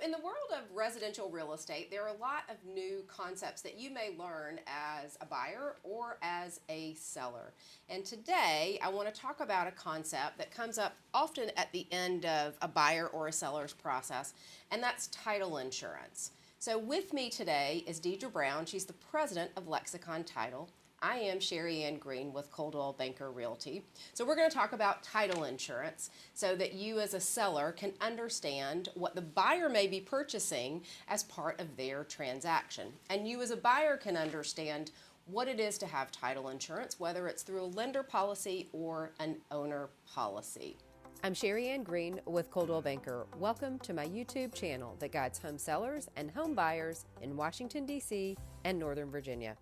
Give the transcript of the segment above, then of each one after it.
In the world of residential real estate, there are a lot of new concepts that you may learn as a buyer or as a seller. And today, I want to talk about a concept that comes up often at the end of a buyer or a seller's process, and that's title insurance. So with me today is Deirdre Brown. She's the president of Lexicon Title. I am Sherri Green with Coldwell Banker Realty. So we're going to talk about title insurance so that you as a seller can understand what the buyer may be purchasing as part of their transaction. And you as a buyer can understand what it is to have title insurance, whether it's through a lender policy or an owner policy. I'm Sherri Green with Coldwell Banker. Welcome to my YouTube channel that guides home sellers and home buyers in Washington, D.C. and Northern Virginia.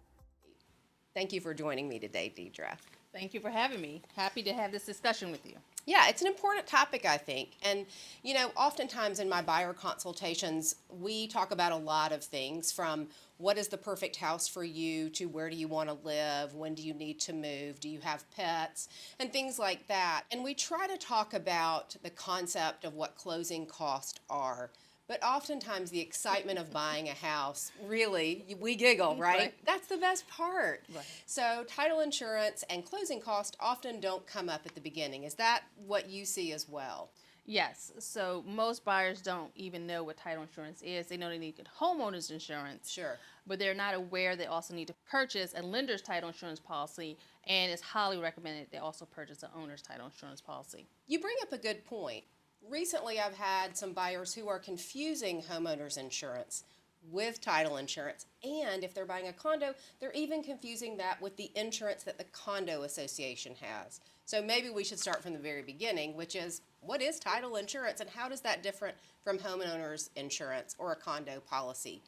Thank you for joining me today, Deirdre. Thank you for having me. Happy to have this discussion with you. Yeah, it's an important topic, I think. And, you know, oftentimes in my buyer consultations, we talk about a lot of things from what is the perfect house for you to where do you want to live, when do you need to move, do you have pets, and things like that. And we try to talk about the concept of what closing costs are. But oftentimes the excitement of buying a house, really, we giggle, right? That's the best part. Right. So title insurance and closing costs often don't come up at the beginning. Is that what you see as well? Yes. So most buyers don't even know what title insurance is. They know they need to get homeowners insurance. Sure. But they're not aware they also need to purchase a lender's title insurance policy, and it's highly recommended they also purchase an owner's title insurance policy. You bring up a good point. Recently, I've had some buyers who are confusing homeowners insurance with title insurance, and if they're buying a condo, they're even confusing that with the insurance that the condo association has. So maybe we should start from the very beginning, which is, what is title insurance, and how does that differ from homeowners insurance or a condo policy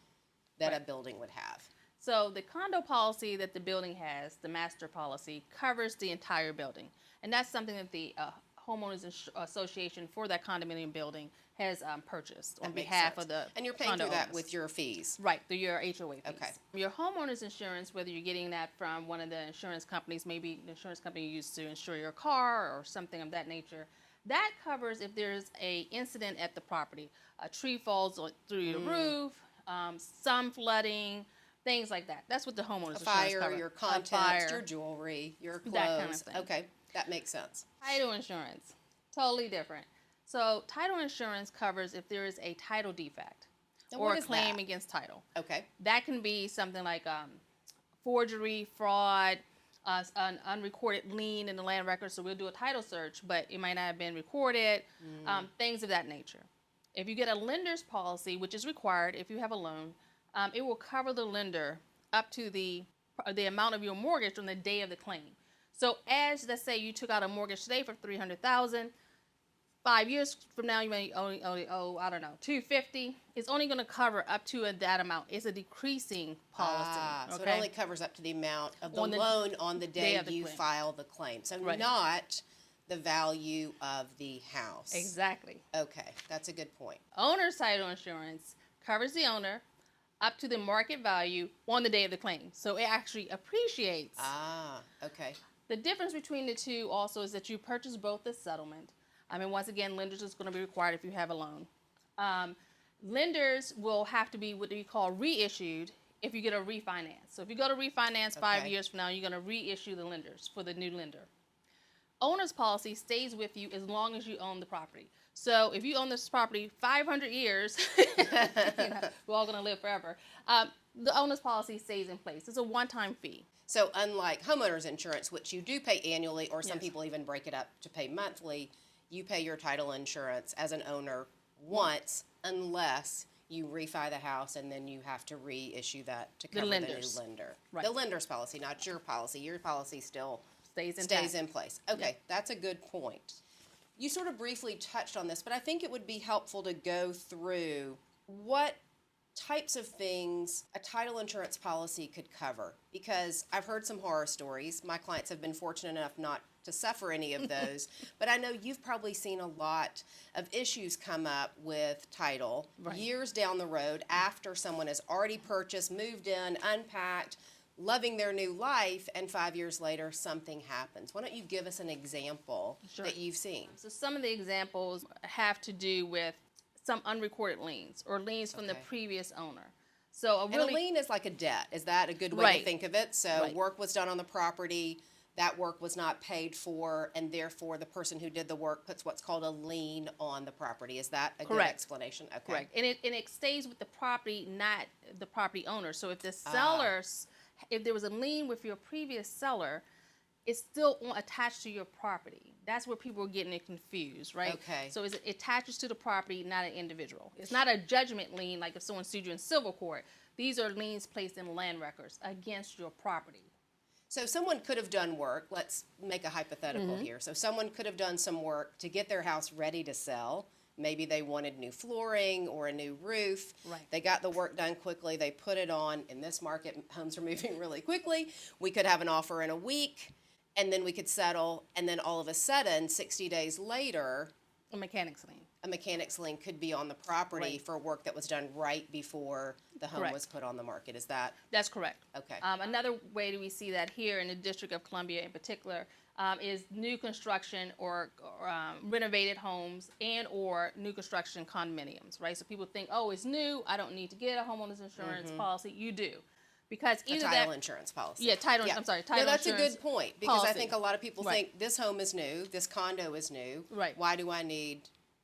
that a building would have? So the condo policy that the building has, the master policy, covers the entire building, and that's something that the homeowners association for that condominium building has purchased on behalf of the and you're paying condo through that owners. With your fees, Right, through your HOA fees. Okay. Your homeowner's insurance, whether you're getting that from one of the insurance companies, maybe the insurance company you use to insure your car or something of that nature, that covers if there's a incident at the property, a tree falls through your roof, some flooding, things like that. That's what the homeowner's insurance fire, covers. your contents, your jewelry, your clothes. That kind of thing. Okay, that makes sense. Title insurance, totally different. So title insurance covers if there is a title defect Now, or what a is claim that? against title. Okay. That can be something like forgery, fraud, an unrecorded lien in the land record. So we'll do a title search, but it might not have been recorded, things of that nature. If you get a lender's policy, which is required if you have a loan, it will cover the lender up to the amount of your mortgage on the day of the claim. So as, let's say you took out a mortgage today for $300,000, 5 years from now you may only owe, I don't know, $250. It's only going to cover up to that amount. It's a decreasing policy. So it only covers up to the amount of the loan on the day you file the claim. So not the value of the house. Exactly. Okay, that's a good point. Owner's title insurance covers the owner up to the market value on the day of the claim. So it actually appreciates. Okay. The difference between the two also is that you purchase both the settlement. I mean, once again, lenders is going to be required if you have a loan. Lenders will have to be what we call reissued if you get a refinance. So if you go to refinance 5 years from now, you're going to reissue the lenders for the new lender. Owner's policy stays with you as long as you own the property. So if you own this property 500 years, we're all going to live forever. The owner's policy stays in place. It's a one-time fee. So unlike homeowners insurance, which you do pay annually, or some people even break it up to pay monthly, you pay your title insurance as an owner once, unless you refi the house and then you have to reissue that to cover the new lender. Right. The lender's policy, not your policy. Your policy still stays in place. Okay, that's a good point. You sort of briefly touched on this, but I think it would be helpful to go through what types of things a title insurance policy could cover, because I've heard some horror stories. My clients have been fortunate enough not to suffer any of those, but I know you've probably seen a lot of issues come up with title years down the road after someone has already purchased, moved in, unpacked, loving their new life, and 5 years later something happens. Why don't you give us an example that you've seen? So some of the examples have to do with some unrecorded liens or liens from the Okay. previous owner. So And a lien is like a debt. Is that a good way to Right. think of it? So Right. work was done on the property, that work was not paid for, and therefore the person who did the work puts what's called a lien on the property. Is that a good Correct. explanation? Okay. Correct. And it stays with the property, not the property owner. So if the sellers, if there was a lien with your previous seller, it's still attached to your property. That's where people are getting it confused, right? Okay. So it attaches to the property, not an individual. It's not a judgment lien like if someone sued you in civil court. These are liens placed in land records against your property. So someone could have done work. Let's make a hypothetical here. So someone could have done some work to get their house ready to sell. Maybe they wanted new flooring or a new roof. Right. They got the work done quickly. They put it on. In this market, homes are moving really quickly. We could have an offer in a week, and then we could settle. And then all of a sudden, 60 days later, A mechanic's lien. a mechanic's lien could be on the property Right. for work that was done right before the home Correct. was put on the market. Is that That's correct. okay? Another way that we see that here in the District of Columbia in particular is new construction or renovated homes and or new construction condominiums, right? So people think, oh, it's new, I don't need to get a homeowner's insurance policy. You do. Because A either title that, insurance policy. Yeah, title. I'm sorry, title No, that's insurance a good point because I policy. think a lot of people Right. think this home is new, this condo is new. Right. Why do I need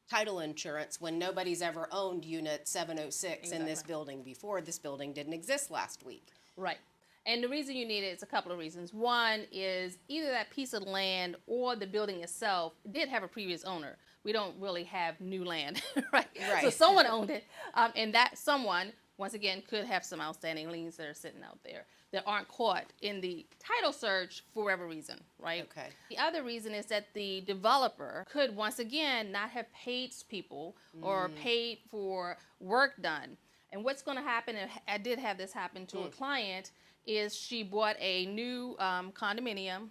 title insurance when nobody's ever owned unit 706 in this Exactly. building before? This building didn't exist last week. Right. And the reason you need it is a couple of reasons. One is either that piece of land or the building itself did have a previous owner. We don't really have new land, right? Right. So someone owned it, and that someone, once again, could have some outstanding liens that are sitting out there that aren't caught in the title search for whatever reason, right? Okay. The other reason is that the developer could, once again, not have paid people or paid for work done. And what's going to happen, and I did have this happen to a client, is she bought a new condominium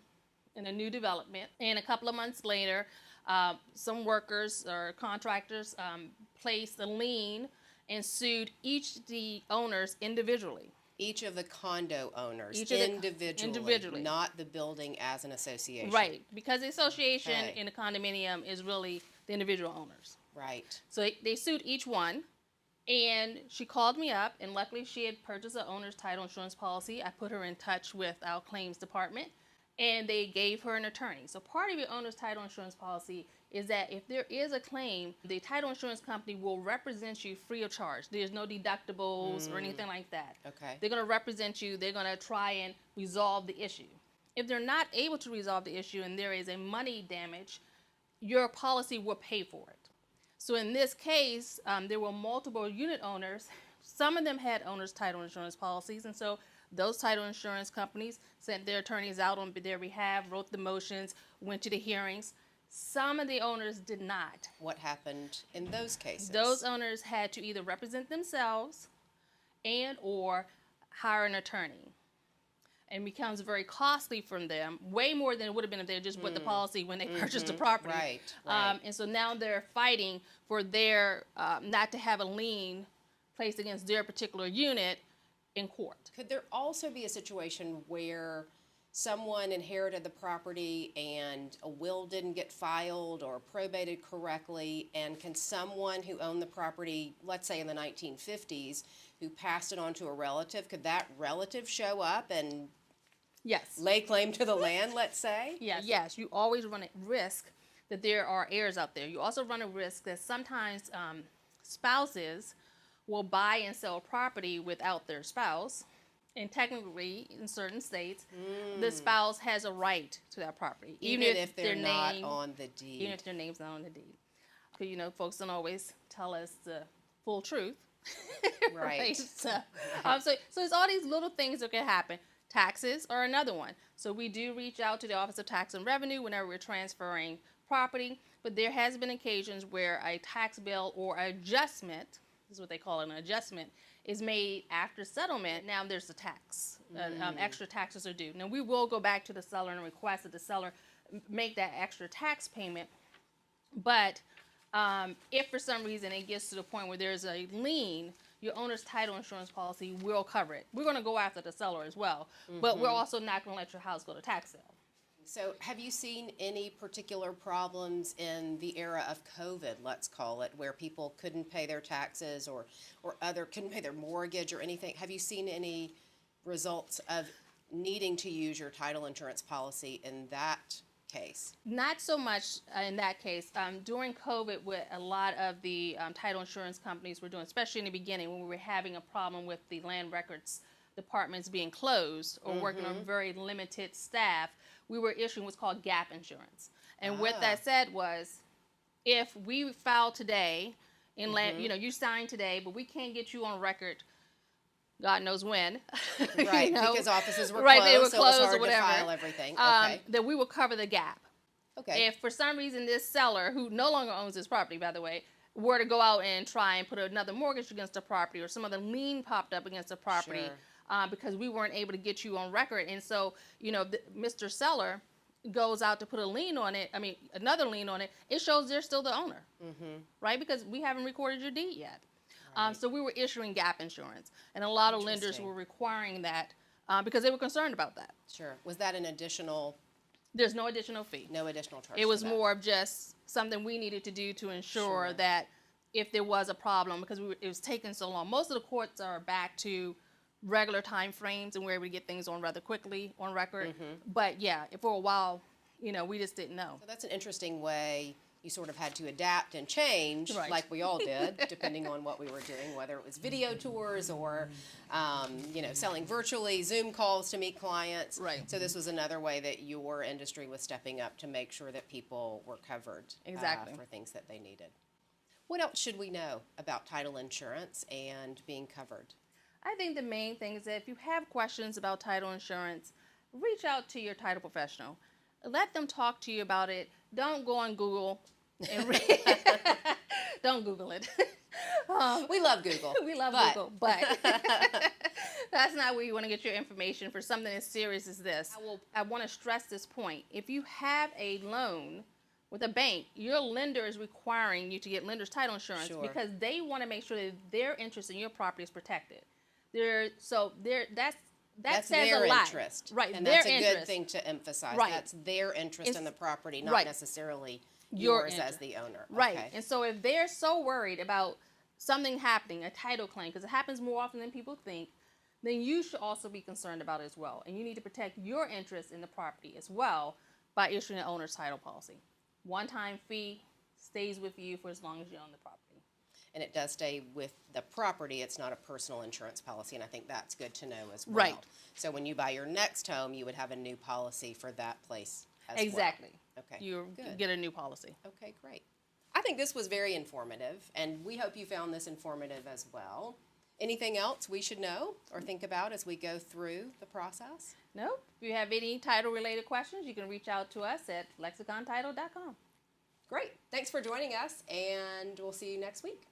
in a new development, and a couple of months later, some workers or contractors placed a lien and sued each of the owners individually. Each of the condo owners Each of the- individually, not the building as an association. Right, because the association Okay. in a condominium is really the individual owners. Right. So they sued each one, and she called me up, and luckily she had purchased an owner's title insurance policy. I put her in touch with our claims department, and they gave her an attorney. So part of your owner's title insurance policy is that if there is a claim, the title insurance company will represent you free of charge. There's no deductibles or anything like that. Okay. They're going to represent you. They're going to try and resolve the issue. If they're not able to resolve the issue and there is a money damage, your policy will pay for it. So in this case, there were multiple unit owners. Some of them had owner's title insurance policies, and so those title insurance companies sent their attorneys out on their behalf, wrote the motions, went to the hearings. Some of the owners did not. What happened in those cases? Those owners had to either represent themselves and or hire an attorney. And becomes very costly for them, way more than it would have been if they just bought the policy when they purchased the property. Right. And so now they're fighting for their not to have a lien placed against their particular unit in court. Could there also be a situation where someone inherited the property and a will didn't get filed or probated correctly, and can someone who owned the property, let's say in the 1950s, who passed it on to a relative, could that relative show up and Yes. lay claim to the land, let's say? Yes, you always run a risk that there are heirs out there. You also run a risk that sometimes spouses will buy and sell property without their spouse. And technically, in certain states, the spouse has a right to that property. Even if they're not on the deed. Even if their name's not on the deed. Because, you know, folks don't always tell us the full truth. Right. So there's all these little things that can happen. Taxes are another one. So we do reach out to the Office of Tax and Revenue whenever we're transferring property, but there has been occasions where a tax bill or adjustment, this is what they call an adjustment, is made after settlement. Now there's a tax. Extra taxes are due. Now we will go back to the seller and request that the seller make that extra tax payment, but if for some reason it gets to the point where there's a lien, your owner's title insurance policy will cover it. We're going to go after the seller as well, but we're also not going to let your house go to tax sale. So have you seen any particular problems in the era of COVID, let's call it, where people couldn't pay their taxes or couldn't pay their mortgage or anything? Have you seen any results of needing to use your title insurance policy in that case? Not so much in that case. During COVID, what a lot of the title insurance companies were doing, especially in the beginning when we were having a problem with the land records departments being closed or working on very limited staff, we were issuing what's called gap insurance. And what that said was, if we file today, in land, you sign today, but we can't get you on record, God knows when. Right, because offices were right, closed, they were so it was closed hard or whatever. to file everything. Okay. That we will cover the gap. Okay. If for some reason this seller, who no longer owns this property, by the way, were to go out and try and put another mortgage against the property, or some other lien popped up against the property, because we weren't able to get you on record, and so Mr. Seller goes out to put a lien on it, another lien on it, it shows they're still the owner, right? Because we haven't recorded your deed yet. Right. So we were issuing gap insurance, and a lot of lenders were requiring that because they were concerned about that. Sure. Was that an additional? There's no additional fee. No additional charge. It was more of just something we needed to do to ensure that if there was a problem, because it was taking so long. Most of the courts are back to regular time frames, and we're able to get things on rather quickly on record. But yeah, for a while, we just didn't know. So that's an interesting way. You sort of had to adapt and change, Right. like we all did, depending on what we were doing, whether it was video tours or, selling virtually, Zoom calls to meet clients. Right. So this was another way that your industry was stepping up to make sure that people were covered Exactly. for things that they needed. What else should we know about title insurance and being covered? I think the main thing is that if you have questions about title insurance, reach out to your title professional. Let them talk to you about it. Don't go on Google and read. Don't Google it. We love Google. We love Google, but that's not where you want to get your information for something as serious as this. I want to stress this point. If you have a loan with a bank, your lender is requiring you to get lender's title insurance because they want to make sure that their interest in your property is protected. That's their a lot. interest. Right, And their that's a interest. good thing to emphasize. Right. That's their interest in the property, not right. necessarily Your yours interest. as the owner. Right. Okay. And so if they're so worried about something happening, a title claim, because it happens more often than people think, then you should also be concerned about it as well. And you need to protect your interest in the property as well by issuing an owner's title policy. One-time fee stays with you for as long as you own the property. And it does stay with the property. It's not a personal insurance policy, and I think that's good to know as well. Right. So when you buy your next home, you would have a new policy for that place as Exactly. well. Okay. You Good. get a new policy. Okay, great. I think this was very informative, and we hope you found this informative as well. Anything else we should know or think about as we go through the process? No? If you have any title-related questions, you can reach out to us at lexicontitle.com. Great. Thanks for joining us, and we'll see you next week.